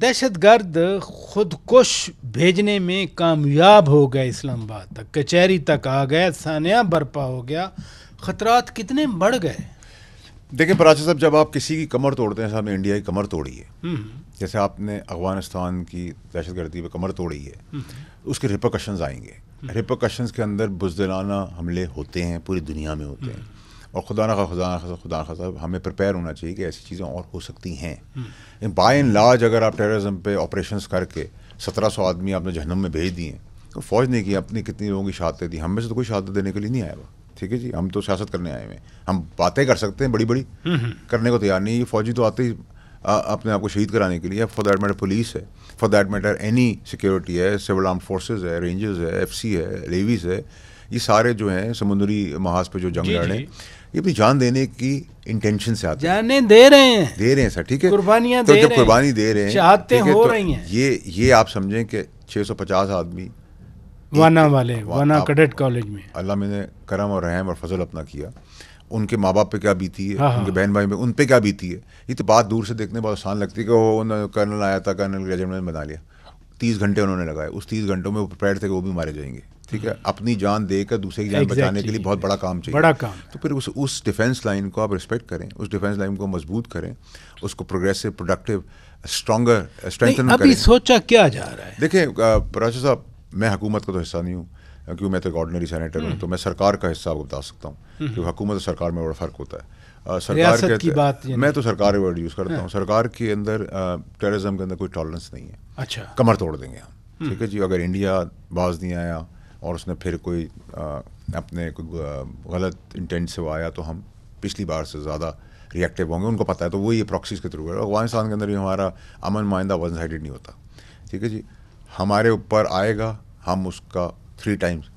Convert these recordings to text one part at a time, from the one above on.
دہشت گرد خود کش بھیجنے میں کامیاب ہو گئے، اسلام آباد تک کچہری تک آ گئے، سانحہ برپا ہو گیا، خطرات کتنے بڑھ گئے. دیکھیں پراچا صاحب، جب آپ کسی کی کمر توڑتے ہیں، صاحب نے انڈیا کی کمر توڑی ہے، جیسے آپ نے افغانستان کی دہشت گردی پہ کمر توڑی ہے، اس کے ریپرکشنز آئیں گے. ریپرکشنز کے اندر بزدلانہ حملے ہوتے ہیں، پوری دنیا میں ہوتے ہیں، اور خدا نہ خدا ہمیں پریپیئر ہونا چاہیے کہ ایسی چیزیں اور ہو سکتی ہیں. بائی اینڈ لارج اگر آپ ٹیررزم پہ آپریشنز کر کے 1700 آدمی آپ نے جہنم میں بھیج دیے، تو فوج نے کی اپنی کتنی لوگوں کی شہادتیں دی. ہم میں سے تو کوئی شہادت دینے کے لیے نہیں آیا ہوا، ٹھیک ہے جی. ہم تو سیاست کرنے آئے ہوئے ہیں، ہم باتیں کر سکتے ہیں، بڑی بڑی کرنے کو تیار نہیں. یہ فوجی تو آتے ہی اپنے آپ کو شہید کرانے کے لیے. فار دیٹ میٹر پولیس ہے، for that matter any security ہے، سول آرم فورسز ہے، رینجرز ہے، ایف سی ہے، لیویز ہے، یہ سارے جو ہیں سمندری محاذ پہ جو جنگ لڑ رہے ہیں، یہ اپنی جان دینے کی انٹینشن سے آتے ہیں. جانیں دے رہے ہیں سر، ٹھیک ہے، قربانیاں تو دے جب رہے ہیں، قربانی دے رہے ہیں، شہادتیں ہو رہی ہیں. یہ آپ سمجھیں کہ 650 آدمی وانا کیڈٹ کالج میں، اللہ میں نے کرم اور رحم اور فضل اپنا کیا. ان کے ماں باپ پہ کیا بیتی ہے، ان کے بہن بھائی پہ، ان پہ کیا بیتی ہے. یہ تو بات دور سے دیکھنے بہت آسان لگتی ہے کہ وہ کرنل آیا تھا، کرنل ریجمنٹ بنا لیا. 30 گھنٹے انہوں نے لگائے، اس 30 گھنٹوں میں وہ پریپیئرڈ تھے کہ وہ بھی مارے جائیں گے. ٹھیک ہے، اپنی جان دے کر دوسرے کی جان بچانے کے لیے بہت بڑا کام چاہیے، بڑا کام. تو پھر اس ڈیفینس لائن کو آپ رسپیکٹ کریں، اس ڈیفینس لائن کو مضبوط کریں، اس کو پروگریسو، پروڈکٹیو، اسٹرانگر، اسٹرینتھن کریں. ابھی سوچا کیا جا رہا ہے؟ دیکھیں پراچا صاحب، میں حکومت کا تو حصہ نہیں ہوں، کیونکہ میں تو ایک آرڈنری سینیٹر ہوں، تو میں سرکار کا حصہ آپ کو بتا سکتا ہوں، کیونکہ حکومت اور سرکار میں بڑا فرق ہوتا ہے. سرکار کی بات میں تو سرکار ورڈ یوز کرتا ہوں. سرکار کے اندر ٹیررزم کے اندر کوئی ٹالرنس نہیں ہے. اچھا، کمر توڑ دیں گے ہم، ٹھیک ہے جی. اگر انڈیا باز نہیں آیا اور اس نے پھر کوئی اپنے کوئی غلط انٹینٹ سے وہ آیا، تو ہم پچھلی بار سے زیادہ ریئیکٹیو ہوں گے. ان کو پتہ ہے، تو وہ یہ پراکسیز کے تھرو ہے. افغانستان کے اندر بھی ہمارا امن معاہدہ ون سائڈڈ نہیں ہوتا، ٹھیک ہے جی. ہمارے اوپر آئے گا، ہم اس کا 3 ٹائمز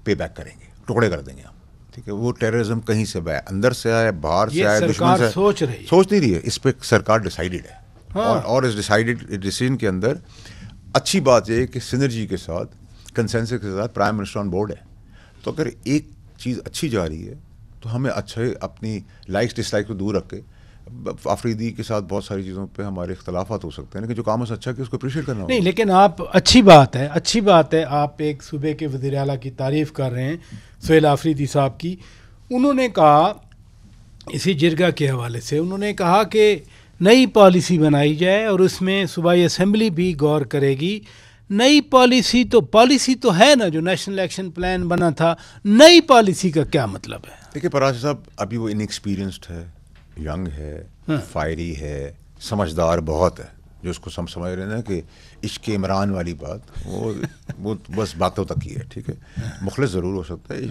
پے بیک کریں گے، ٹکڑے کر دیں گے ہم، ٹھیک ہے. وہ ٹیررزم کہیں سے آئے، اندر سے آئے، باہر سے آئے، دشمن سے سوچ نہیں رہی ہے. اس پہ سرکار ڈیسائیڈڈ ہے، اور اس ڈیسائیڈڈ ڈیسیژن کے اندر اچھی بات یہ ہے کہ سنرجی کے ساتھ، کنسنسس کے ساتھ پرائم منسٹر آن بورڈ ہے. تو اگر ایک چیز اچھی جا رہی ہے تو ہمیں اچھے اپنی لائکس ڈس لائک کو دور رکھ کے، آفریدی کے ساتھ بہت ساری چیزوں پہ ہمارے اختلافات ہو سکتے ہیں، لیکن جو کام اس اچھا کہ اس کو اپریشیٹ کرنا ہوگا. نہیں، لیکن آپ اچھی بات ہے آپ ایک صوبے کے وزیر اعلیٰ کی تعریف کر رہے ہیں، سہیل آفریدی صاحب کی. انہوں نے کہا، اسی جرگہ کے حوالے سے انہوں نے کہا کہ نئی پالیسی بنائی جائے اور اس میں صوبائی اسمبلی بھی غور کرے گی. نئی پالیسی تو ہے نا، جو نیشنل ایکشن پلان بنا تھا. نئی پالیسی کا کیا مطلب ہے؟ دیکھیے پراچا صاحب، ابھی وہ انیکسپیرینسڈ ہے، ینگ ہے، فائری ہے، سمجھدار بہت ہے. جو اس کو سمجھ رہے ہیں کہ عشق عمران والی بات، وہ بس باتوں تک کی ہے، ٹھیک ہے. مخلص ضرور ہو سکتا ہے.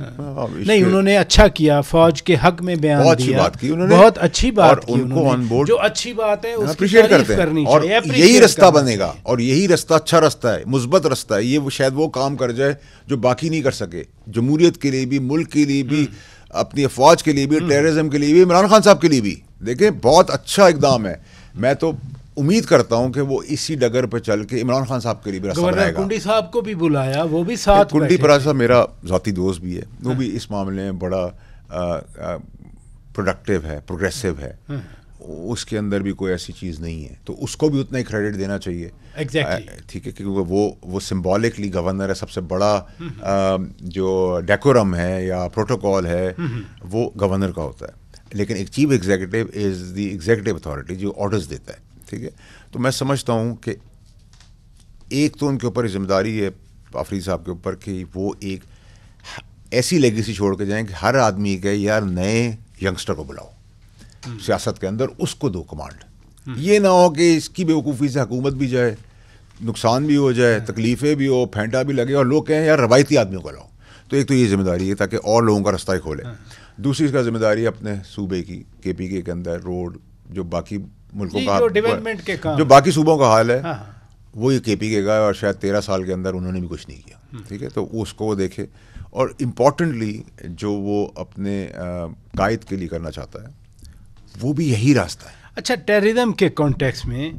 نہیں، انہوں نے اچھا کیا، فوج کے حق میں بیان دیا، بہت اچھی بات کی انہوں نے، بہت اچھی بات کی. ان کو آن بورڈ، جو اچھی بات ہے اس کی اپریشیٹ تعریف کرتے کرنی ہیں، اور چاہیے. یہی رستہ بنے گا، اور یہی رستہ اچھا رستہ ہے، مثبت رستہ ہے. یہ شاید وہ کام کر جائے جو باقی نہیں کر سکے، جمہوریت کے لیے بھی، ملک کے لیے بھی، اپنی افواج کے لیے بھی، ٹیررزم کے لیے بھی، عمران خان صاحب کے لیے بھی. دیکھیں بہت اچھا اقدام ہے. میں تو امید کرتا ہوں کہ وہ اسی ڈگر پہ چل کے عمران خان صاحب کے لیے بھی راستہ بنائے گا. کنڈی صاحب کو بھی بلایا، وہ بھی ساتھ. کنڈی پراچا صاحب میرا ذاتی دوست بھی ہے، وہ بھی اس معاملے میں بڑا پروڈکٹیو ہے، پروگریسو ہے. اس کے اندر بھی کوئی ایسی چیز نہیں ہے، تو اس کو بھی اتنا ہی کریڈٹ دینا چاہیے. ٹھیک ہے، کیونکہ وہ سمبولکلی گورنر ہے. سب سے بڑا جو ڈیکورم ہے یا پروٹوکول ہے وہ گورنر کا ہوتا ہے. لیکن ایک چیف ایگزیکٹو از دی ایگزیکٹو اتھارٹی جو آرڈرز دیتا ہے، ٹھیک ہے. تو میں سمجھتا ہوں کہ ایک تو ان کے اوپر ذمہ داری ہے آفریدی صاحب کے اوپر کہ وہ ایک ایسی لیگیسی چھوڑ کے جائیں کہ ہر آدمی کہ یار نئے ینگسٹر کو بلاؤ سیاست کے اندر، اس کو دو کمانڈ. یہ نہ ہو کہ اس کی بیوقوفی سے حکومت بھی جائے، نقصان بھی ہو جائے، تکلیفیں بھی ہو، پھینٹا بھی لگے، اور لوگ کہیں یار روایتی آدمیوں کو لاؤ. تو ایک تو یہ ذمہ داری ہے تاکہ اور لوگوں کا رستہ کھولے. دوسری اس کا ذمہ داری ہے اپنے صوبے کی، کے پی کے اندر روڈ، جو باقی ملکوں کا، ڈیولپمنٹ کے کام، جو باقی صوبوں کا حال ہے وہ یہ کے پی کے کا، اور شاید 13 سال کے اندر انہوں نے بھی کچھ نہیں کیا. ٹھیک ہے، تو اس کو وہ دیکھے. اور امپورٹنٹلی جو وہ اپنے قائد کے لیے کرنا چاہتا ہے وہ بھی یہی راستہ ہے. اچھا، ٹیررزم کے کانٹیکس میں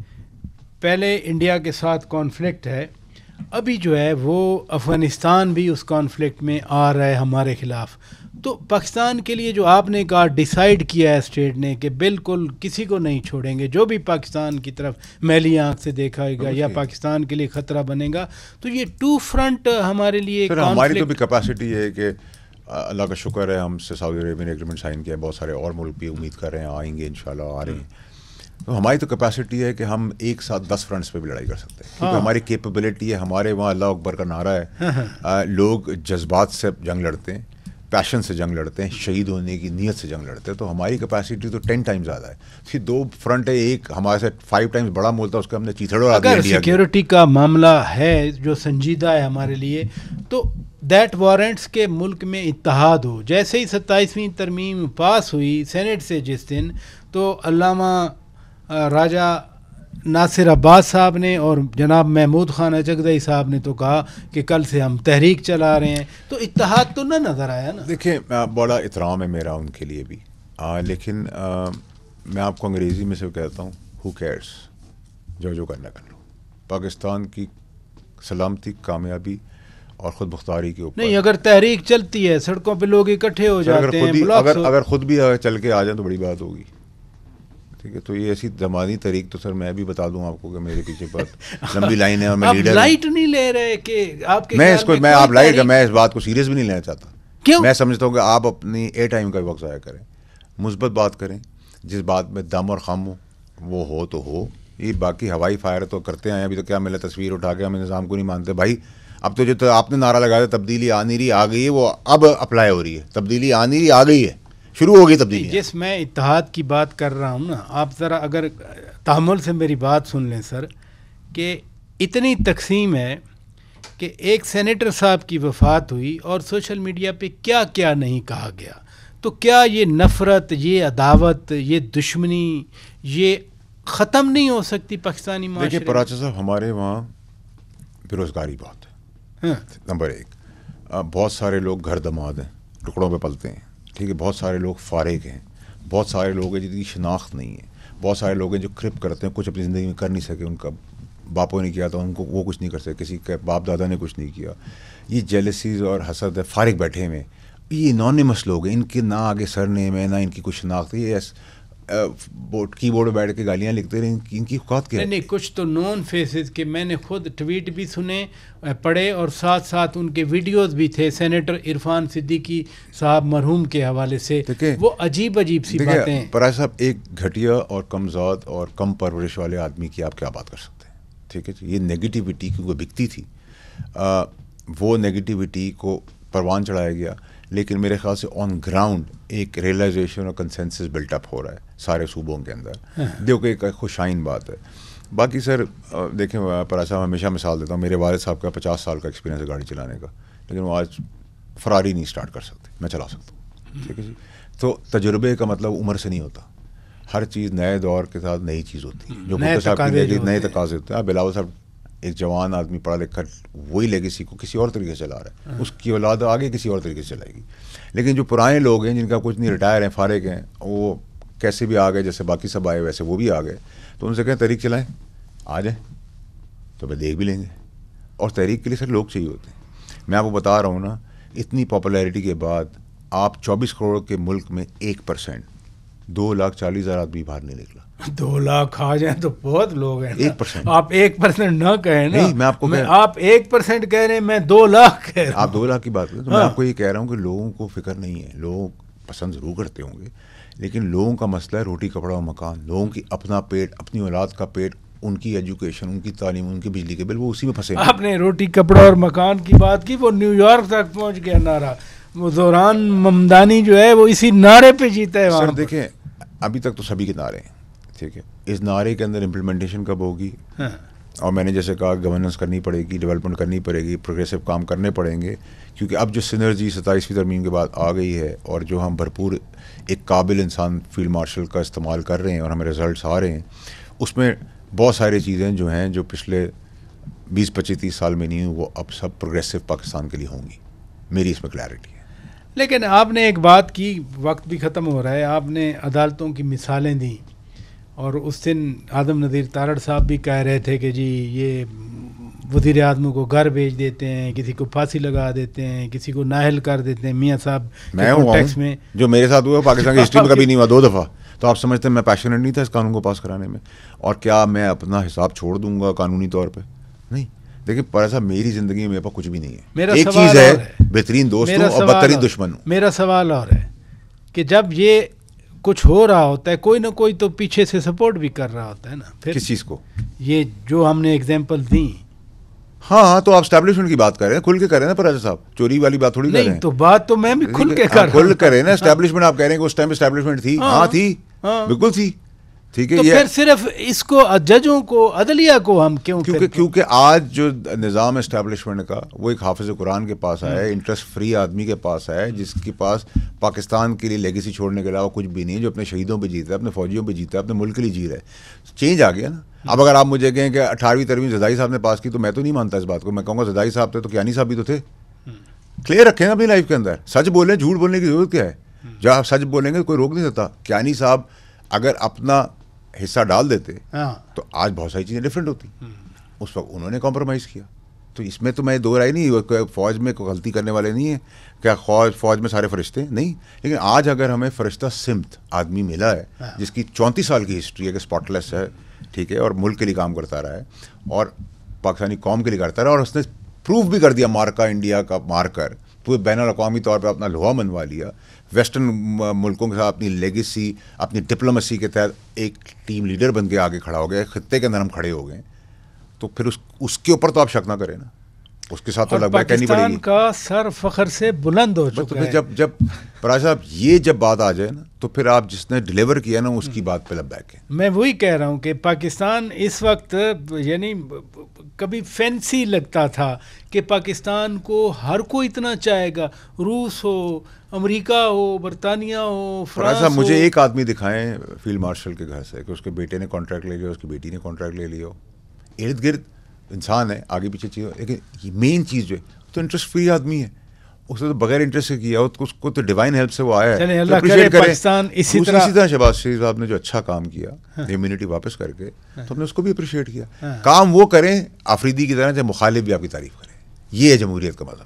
پہلے انڈیا کے ساتھ کانفلکٹ ہے، ابھی جو ہے وہ افغانستان بھی اس کانفلکٹ میں آ رہا ہے ہمارے خلاف. تو پاکستان کے لیے جو آپ نے کہا ڈیسائیڈ کیا ہے اسٹیٹ نے کہ بالکل کسی کو نہیں چھوڑیں گے، جو بھی پاکستان کی طرف میلی آنکھ سے دیکھا گا یا پاکستان کے لیے خطرہ بنے گا، تو یہ ٹو فرنٹ ہمارے لیے ہماری تو بھی کیپیسٹی ہے کہ اللہ کا شکر ہے ہم سے سعودی عربیہ نے ایگریمنٹ سائن کیا ہے، بہت سارے اور ملک بھی امید کر رہے ہیں آئیں گے انشاءاللہ آ رہے ہیں. تو ہماری تو کیپیسٹی ہے کہ ہم ایک ساتھ 10 فرنٹس پہ بھی لڑائی کر سکتے ہیں، کیونکہ ہماری کیپیبلٹی ہے. ہمارے وہاں اللہ اکبر کا نعرہ ہے، لوگ جذبات سے جنگ لڑتے ہیں، پیشن سے جنگ لڑتے ہیں، شہید ہونے کی نیت سے جنگ لڑتے ہیں. تو ہماری کیپیسٹی تو 10 ٹائم زیادہ ہے. پھر 2 فرنٹ ہے، ایک ہمارے سے 5 ٹائمز بڑا ملک تھا، اس کا ہم نے چیتھڑ اڑا دیا. اگر سیکیورٹی کا معاملہ ہے جو سنجیدہ ہے ہمارے لیے، تو دیٹ وارنٹس کے ملک میں اتحاد ہو. جیسے ہی 27ویں ترمیم پاس ہوئی سینٹ سے جس دن، تو علامہ راجہ ناصر عباس صاحب نے اور جناب محمود خان اچکزئی صاحب نے تو کہا کہ کل سے ہم تحریک چلا رہے ہیں. تو اتحاد تو نہ نظر آیا نا. دیکھیں بڑا احترام ہے میرا ان کے لیے بھی، لیکن میں آپ کو انگریزی میں سے کہتا ہوں ہو کیئرس، جو کرنا کر لو. پاکستان کی سلامتی، کامیابی اور خود مختاری کے اوپر نہیں، اگر تحریک چلتی ہے سڑکوں پہ لوگ اکٹھے ہو جاتے ہیں، اگر خود بھی چل کے آ جائیں تو بڑی بات ہوگی. ٹھیک ہے، تو یہ ایسی زمانی طریق تو سر میں بھی بتا دوں آپ کو کہ میرے پیچھے بہت لمبی لائن ہے اور میں لیڈر لائٹ نہیں لے رہے کہ آپ کے میں آپ لائٹ میں اس بات کو سیریس بھی نہیں لینا چاہتا. کیوں؟ میں سمجھتا ہوں کہ آپ اپنی اے ٹائم کا وقت ضائع کریں، مثبت بات کریں، جس بات میں دم اور خم ہو وہ ہو تو ہو. یہ باقی ہوائی فائر تو کرتے ہیں. ابھی تو کیا ملا تصویر اٹھا کے ہم نظام کو نہیں مانتے بھائی. اب تو جو آپ نے نعرہ لگایا تبدیلی آ نہیں رہی، آ گئی ہے، وہ اب اپلائی ہو رہی ہے. تبدیلی آ نہیں رہی، آ گئی ہے، شروع ہو گئی تبدیلی. جس میں اتحاد کی بات کر رہا ہوں نا، آپ ذرا اگر تحمل سے میری بات سن لیں سر، کہ اتنی تقسیم ہے کہ ایک سینیٹر صاحب کی وفات ہوئی اور سوشل میڈیا پہ کیا کیا نہیں کہا گیا. تو کیا یہ نفرت، یہ عداوت، یہ دشمنی، یہ ختم نہیں ہو سکتی پاکستانی معاشرے؟ دیکھیے پراچا صاحب، ہمارے وہاں بے روزگاری بہت ہے. نمبر 1، بہت سارے لوگ گھر دماد ہیں، ٹکڑوں پہ پلتے ہیں. ٹھیک ہے، بہت سارے لوگ فارغ ہیں، بہت سارے لوگ ہیں جن کی شناخت نہیں ہے، بہت سارے لوگ ہیں جو کرپ کرتے ہیں، کچھ اپنی زندگی میں کر نہیں سکے، ان کا باپوں نے کیا تھا ان کو وہ کچھ نہیں کر سکے، کسی کے باپ دادا نے کچھ نہیں کیا. یہ جیلسیز اور حسد ہے، فارغ بیٹھے ہوئے. یہ انانیمس لوگ ہیں، ان کے نہ آگے سر نیم ہے، نہ ان کی کچھ شناخت ہے. یہ کی بورڈ پہ بیٹھ کے گالیاں لکھتے رہے، ان کی اوقات کیا ہے؟ نہیں، کچھ تو نون فیسز کے میں نے خود ٹویٹ بھی سنے، پڑھے، اور ساتھ ساتھ ان کے ویڈیوز بھی تھے سینیٹر عرفان صدیقی صاحب مرحوم کے حوالے سے. وہ عجیب سی باتیں. پراج صاحب، ایک گھٹیا اور کم ذات اور کم پرورش والے آدمی کی آپ کیا بات کر سکتے ہیں؟ ٹھیک ہے، یہ نگیٹیوٹی کیونکہ بکتی تھی، وہ نگیٹیوٹی کو پروان چڑھایا گیا. لیکن میرے خیال سے آن گراؤنڈ ایک ریئلائزیشن اور کنسنسس بلٹ اپ ہو رہا ہے سارے صوبوں کے اندر، جو کہ ایک خوشائن بات ہے. باقی سر دیکھیں پراج صاحب، ہمیشہ مثال دیتا ہوں، میرے والد صاحب کا 50 سال کا ایکسپیرینس ہے گاڑی چلانے کا، لیکن وہ آج فراری نہیں اسٹارٹ کر سکتے، میں چلا سکتا ہوں. ٹھیک ہے جی. تو تجربے کا مطلب عمر سے نہیں ہوتا، ہر چیز نئے دور کے ساتھ نئی چیز ہوتی ہے، جو بھٹو صاحب کی نئے تقاضے ہوتے ہیں. بلاول صاحب ایک جوان آدمی پڑھا لکھا، وہی لیگیسی کو کسی اور طریقے سے چلا رہا ہے، اس کی اولاد آگے کسی اور طریقے سے چلائے گی. لیکن جو پرانے لوگ ہیں جن کا کچھ نہیں، ریٹائر ہیں، فارغ ہیں، وہ کیسے بھی آ گئے، جیسے باقی سب آئے ویسے وہ بھی آ گئے. تو ان سے کہیں تحریک چلائیں، آ جائیں تو میں دیکھ بھی لیں گے. اور تحریک کے لیے سر لوگ چاہیے ہوتے ہیں. میں آپ کو بتا رہا ہوں نا، اتنی پاپولیرٹی کے بعد آپ 24 کروڑ کے ملک میں 1%، 2,40,000 آدمی باہر نہیں نکلا. 2 لاکھ آ جائیں تو بہت لوگ ہیں. 1%، آپ 1% نہ کہیں نا. میں آپ کو آپ 1% کہہ رہے ہیں، میں 2 لاکھ کہہ رہا ہوں. آپ 2 لاکھ کی بات کریں تو میں آپ کو یہ کہہ رہا ہوں کہ لوگوں کو فکر نہیں ہے. لوگ پسند ضرور کرتے ہوں گے، لیکن لوگوں کا مسئلہ ہے روٹی کپڑا اور مکان. لوگوں کی اپنا پیٹ، اپنی اولاد کا پیٹ، ان کی ایجوکیشن، ان کی تعلیم، ان کی بجلی کے بل، وہ اسی میں پھنسے. آپ نے روٹی کپڑا اور مکان کی بات کی، وہ نیو یارک تک پہنچ گیا نعرہ. وہ دوران ممدانی جو ہے وہ اسی نعرے پہ جیتا ہے. سر دیکھیں، ابھی تک تو سبھی کے نعرے ہیں، ٹھیک ہے، اس نعرے کے اندر امپلیمنٹیشن کب ہوگی؟ اور میں نے جیسے کہا گورننس کرنی پڑے گی، ڈیولپمنٹ کرنی پڑے گی، پروگریسو کام کرنے پڑیں گے. کیونکہ اب جو سینرجی 27ویں ترمیم کے بعد آ گئی ہے، اور جو ہم بھرپور ایک قابل انسان فیلڈ مارشل کا استعمال کر رہے ہیں اور ہمیں رزلٹس آ رہے ہیں، اس میں بہت ساری چیزیں جو ہیں جو پچھلے 20-25-30 سال میں نہیں ہوئی، وہ اب سب پروگریسو پاکستان کے لیے ہوں گی. میری اس میں کلیئرٹی ہے. لیکن آپ نے ایک بات کی، وقت بھی ختم ہو رہا ہے، آپ نے عدالتوں کی مثالیں دیں، اور اس دن آدم نذیر تارڑ صاحب بھی کہہ رہے تھے کہ جی یہ وزیر اعظم کو گھر بھیج دیتے ہیں, کسی کو پھانسی لگا دیتے ہیں, کسی کو نااہل کر دیتے ہیں. میاں صاحب میں کانٹیکس میں جو میرے ساتھ ہوا پاکستان کی ہسٹری میں کبھی نہیں ہوا, 2 دفعہ. تو آپ سمجھتے ہیں میں پیشنیٹ نہیں تھا اس قانون کو پاس کرانے میں, اور کیا میں اپنا حساب چھوڑ دوں گا قانونی طور پہ؟ نہیں. دیکھیں پارا صاحب, میری زندگی میں میرے پاس کچھ بھی نہیں ہے. ایک چیز ہے, بہترین دوست ہوں اور بدترین دشمن ہوں. میرا سوال اور ہے کہ جب یہ کچھ ہو رہا ہوتا ہے, کوئی نہ کوئی تو پیچھے سے سپورٹ بھی کر رہا ہوتا ہے نا. پھر کس چیز کو؟ یہ جو ہم نے ایگزامپل دی. ہاں تو آپ اسٹیبلشمنٹ کی بات کر رہے ہیں, کھل کے کریں نا پراجا صاحب, چوری والی بات تھوڑی کر رہے ہیں. تو بات تو میں بھی کھل کے کر رہا ہوں. کھل کریں نا اسٹیبلشمنٹ. آپ کہہ رہے ہیں کہ اس ٹائم اسٹیبلشمنٹ تھی. ہاں تھی, بالکل تھی. ٹھیک ہے, تو پھر صرف اس کو ججوں کو, عدلیہ کو ہم کیونکہ آج جو نظام اسٹیبلشمنٹ کا وہ ایک حافظ قرآن کے پاس آیا ہے, انٹرسٹ فری آدمی کے پاس آیا ہے, جس کے پاس پاکستان کے لیے لیگیسی چھوڑنے کے علاوہ کچھ بھی نہیں, جو اپنے شہیدوں پہ جیتا ہے, اپنے فوجیوں پہ جیتا ہے, اپنے ملک کے لیے جی رہا ہے. چینج آ گیا نا. اب اگر آپ مجھے کہیں کہ 18ویں ترمیم زرداری صاحب نے پاس کی تو میں تو نہیں مانتا اس بات کو. میں کہوں گا زرداری صاحب تھے تو کیانی صاحب بھی تو تھے. کلیئر رکھیں نا اپنی لائف کے اندر, سچ بولیں, جھوٹ بولنے کی ضرورت کیا ہے؟ جب آپ سچ بولیں گے کوئی روک نہیں سکتا. کیانی صاحب اگر اپنا حصہ ڈال دیتے تو آج بہت ساری چیزیں ڈفرینٹ ہوتی. اس وقت انہوں نے کمپرومائز کیا. تو اس میں تو میں دو رائے نہیں, فوج میں کوئی غلطی کرنے والے نہیں ہیں. کیا فوج میں سارے فرشتے نہیں؟ لیکن آج اگر ہمیں فرشتہ سمت آدمی ملا ہے جس کی 34 سال کی ہسٹری ہے, کہ اسپاٹ لیس ہے, ٹھیک ہے, اور ملک کے لیے کام کرتا رہا ہے اور پاکستانی قوم کے لیے کرتا رہا, اور اس نے پروف بھی کر دیا مارکا انڈیا کا مار کر, پورے بین الاقوامی طور پہ اپنا لوہا منوا لیا, ویسٹرن ملکوں کے ساتھ اپنی لیگیسی, اپنی ڈپلومیسی کے تحت ایک ٹیم لیڈر بن کے آگے کھڑا ہو گیا, خطے کے اندر ہم کھڑے ہو گئے. تو پھر اس کے اوپر تو آپ شک نہ کریں نا, اس کے ساتھ تو لگ بھگ کہنی پڑے گی. پاکستان کا سر فخر سے بلند ہو چکا ہے. جب پراج صاحب یہ جب بات آ جائے نا تو پھر آپ جس نے ڈیلیور کیا نا اس کی بات پہ لب بیک ہے. میں وہی کہہ رہا ہوں کہ پاکستان اس وقت یعنی کبھی فینسی لگتا تھا کہ پاکستان کو ہر کوئی اتنا چاہے گا, روس ہو, امریکہ ہو, برطانیہ ہو, فرانس ہو. مجھے ایک آدمی دکھائیں فیلڈ مارشل کے گھر سے کہ اس کے بیٹے نے کانٹریکٹ لے لیا, اس کی بیٹی نے کانٹریکٹ لے لیا. ارد گرد انسان ہے, آگے پیچھے چیز, لیکن یہ مین چیز جو ہے تو انٹرسٹ فری آدمی ہے, اس نے تو بغیر انٹرسٹ سے کیا, اس کو تو ڈیوائن ہیلپ سے وہ آیا ہے. اللہ کرے پاکستان اسی طرح شہباز شریف صاحب نے جو اچھا کام کیا امیونٹی واپس کر کے, تو ہم نے اس کو بھی اپریشیٹ کیا. کام وہ کریں آفریدی کی طرح, جب مخالف بھی آپ کی تعریف کریں. یہ ہے جمہوریت کا مزہ.